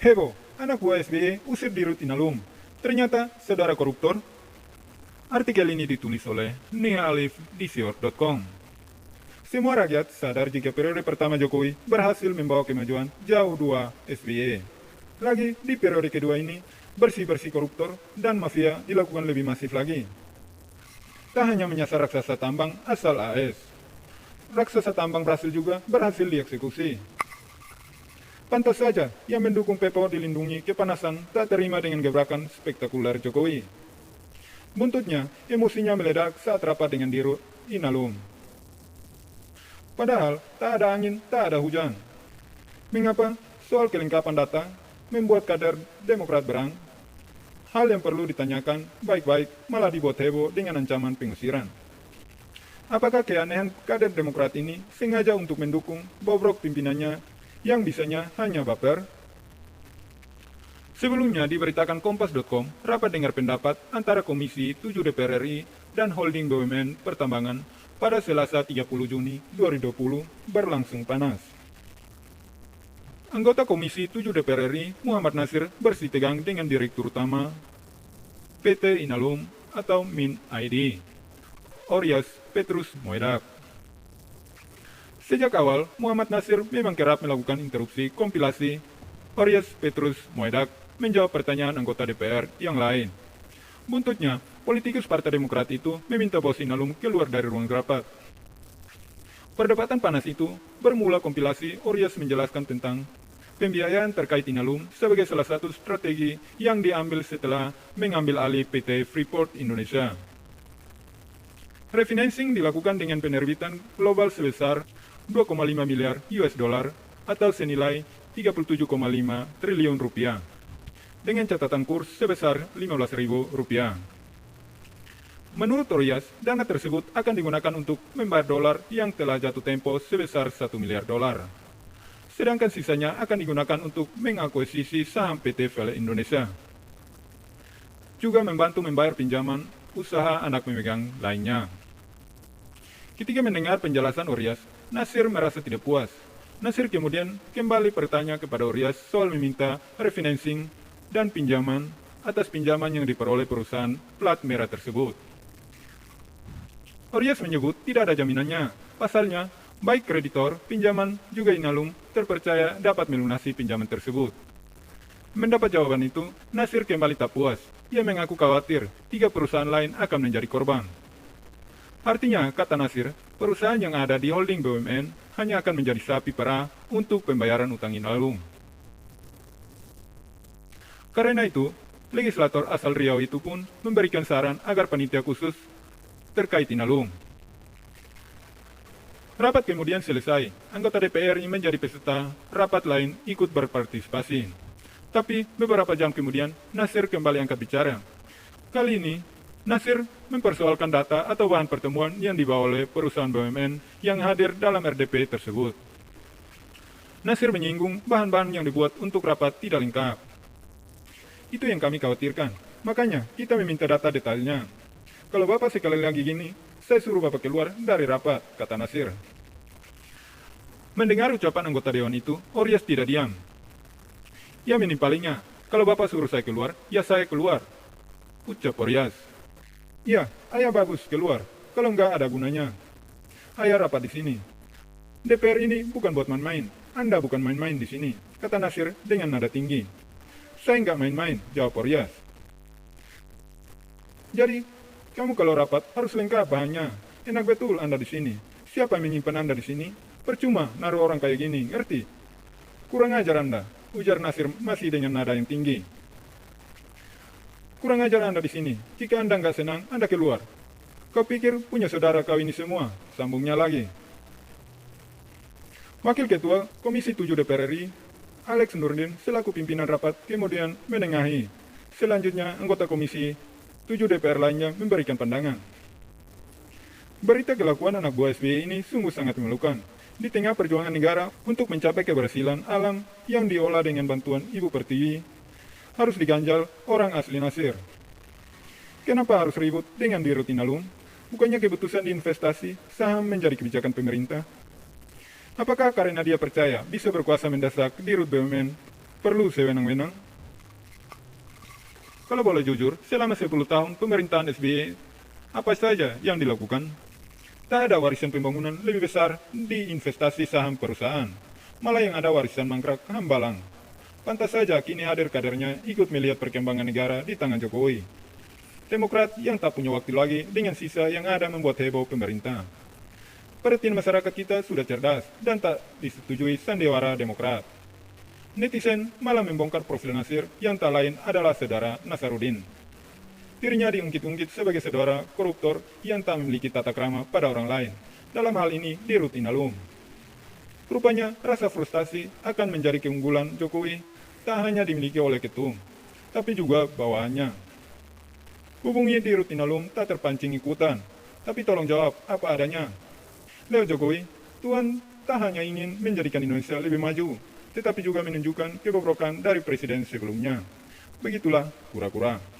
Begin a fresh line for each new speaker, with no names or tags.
Heboh, anak buah SBY usir di Rut Inalum. Ternyata saudara koruptor. Artikel ini ditulis oleh nialif.disior.com. Semua rakyat sadar jika periode pertama Jokowi berhasil membawa kemajuan jauh dua SBY. Lagi di periode kedua ini, bersih-bersih koruptor dan mafia dilakukan lebih masif lagi. Tak hanya menyasar raksasa tambang asal AS. Raksasa tambang berhasil juga berhasil dieksekusi. Pantas saja yang mendukung PPO dilindungi kepanasan tak terima dengan gebrakan spektakuler Jokowi. Buntutnya, emosinya meledak saat rapat dengan Dirut Inalum. Padahal tak ada angin, tak ada hujan. Mengapa soal kelengkapan data membuat kader Demokrat berang? Hal yang perlu ditanyakan baik-baik malah dibuat heboh dengan ancaman pengusiran. Apakah keanehan kader Demokrat ini sengaja untuk mendukung bobrok pimpinannya yang bisanya hanya baper? Sebelumnya diberitakan Kompas.com rapat dengar pendapat antara Komisi 7 DPR RI dan Holding BUMN Pertambangan pada Selasa 30 Juni 2020 berlangsung panas. Anggota Komisi 7 DPR RI Muhammad Nasir bersitegang dengan Direktur Utama PT Inalum atau Min ID, Oryas Petrus Moedak. Sejak awal, Muhammad Nasir memang kerap melakukan interupsi kompilasi. Oryas Petrus Moedak menjawab pertanyaan anggota DPR yang lain. Buntutnya, politikus Partai Demokrat itu meminta bos Inalum keluar dari ruang rapat. Perdebatan panas itu bermula kompilasi Oryas menjelaskan tentang pembiayaan terkait Inalum sebagai salah satu strategi yang diambil setelah mengambil alih PT Freeport Indonesia. Refinancing dilakukan dengan penerbitan global sebesar 2,5 miliar US dollar atau senilai 37,5 triliun rupiah dengan catatan kurs sebesar 15.000 rupiah. Menurut Oryas, dana tersebut akan digunakan untuk membayar dolar yang telah jatuh tempo sebesar 1 miliar dolar. Sedangkan sisanya akan digunakan untuk mengakuisisi saham PT Vale Indonesia. Juga membantu membayar pinjaman usaha anak memegang lainnya. Ketika mendengar penjelasan Oryas, Nasir merasa tidak puas. Nasir kemudian kembali bertanya kepada Oryas soal meminta refinancing dan pinjaman atas pinjaman yang diperoleh perusahaan plat merah tersebut. Oryas menyebut tidak ada jaminannya. Pasalnya, baik kreditor, pinjaman, juga Inalum terpercaya dapat melunasi pinjaman tersebut. Mendapat jawaban itu, Nasir kembali tak puas. Ia mengaku khawatir 3 perusahaan lain akan menjadi korban. Artinya, kata Nasir, perusahaan yang ada di holding BUMN hanya akan menjadi sapi perah untuk pembayaran utang Inalum. Karena itu, legislator asal Riau itu pun memberikan saran agar panitia khusus terkait Inalum. Rapat kemudian selesai. Anggota DPR yang menjadi peserta rapat lain ikut berpartisipasi. Tapi beberapa jam kemudian, Nasir kembali angkat bicara. Kali ini, Nasir mempersoalkan data atau bahan pertemuan yang dibawa oleh perusahaan BUMN yang hadir dalam RDP tersebut. Nasir menyinggung bahan-bahan yang dibuat untuk rapat tidak lengkap. Itu yang kami khawatirkan. Makanya kita meminta data detailnya. Kalau Bapak sekali lagi gini, saya suruh Bapak keluar dari rapat, kata Nasir. Mendengar ucapan anggota dewan itu, Oryas tidak diam. Ia menimpalinya. Kalau Bapak suruh saya keluar, ya saya keluar, ucap Oryas. Ya, ayah bagus keluar. Kalau enggak ada gunanya. Ayah rapat di sini. DPR ini bukan buat main-main. Anda bukan main-main di sini, kata Nasir dengan nada tinggi. Saya enggak main-main, jawab Oryas. Jadi, kamu kalau rapat harus lengkap bahannya. Enak betul Anda di sini. Siapa yang menyimpan Anda di sini? Percuma naruh orang kayak gini, ngerti? Kurang ajar Anda, ujar Nasir masih dengan nada yang tinggi. Kurang ajar Anda di sini. Jika Anda nggak senang, Anda keluar. Kau pikir punya saudara kau ini semua? Sambungnya lagi. Wakil Ketua Komisi 7 DPR RI, Alex Nurdin, selaku pimpinan rapat, kemudian menengahi. Selanjutnya, anggota Komisi 7 DPR lainnya memberikan pandangan. Berita kelakuan anak buah SBY ini sungguh sangat memalukan. Di tengah perjuangan negara untuk mencapai keberhasilan alam yang diolah dengan bantuan Ibu Pertiwi, harus diganjal orang asli Nasir. Kenapa harus ribut dengan Dirut Inalum? Bukannya keputusan di investasi saham menjadi kebijakan pemerintah? Apakah karena dia percaya bisa berkuasa mendesak Dirut BUMN perlu sewenang-wenang? Kalau boleh jujur, selama 10 tahun pemerintahan SBY, apa saja yang dilakukan? Tak ada warisan pembangunan lebih besar di investasi saham perusahaan, malah yang ada warisan mangkrak hambalang. Pantas saja kini hadir kadernya ikut melihat perkembangan negara di tangan Jokowi. Demokrat yang tak punya waktu lagi dengan sisa yang ada membuat heboh pemerintah. Perhatian masyarakat kita sudah cerdas dan tak disetujui sandiwara Demokrat. Netizen malah membongkar profil Nasir yang tak lain adalah saudara Nasarudin. Dirinya diungkit-ungkit sebagai saudara koruptor yang tak memiliki tata krama pada orang lain, dalam hal ini di Rutinalum. Rupanya rasa frustasi akan menjadi keunggulan Jokowi tak hanya dimiliki oleh ketum, tapi juga bawahannya. Hubungi di Rutinalum tak terpancing ikutan, tapi tolong jawab apa adanya. Leo Jokowi, Tuhan tak hanya ingin menjadikan Indonesia lebih maju, tetapi juga menunjukkan kebobrokan dari presiden sebelumnya. Begitulah kura-kura.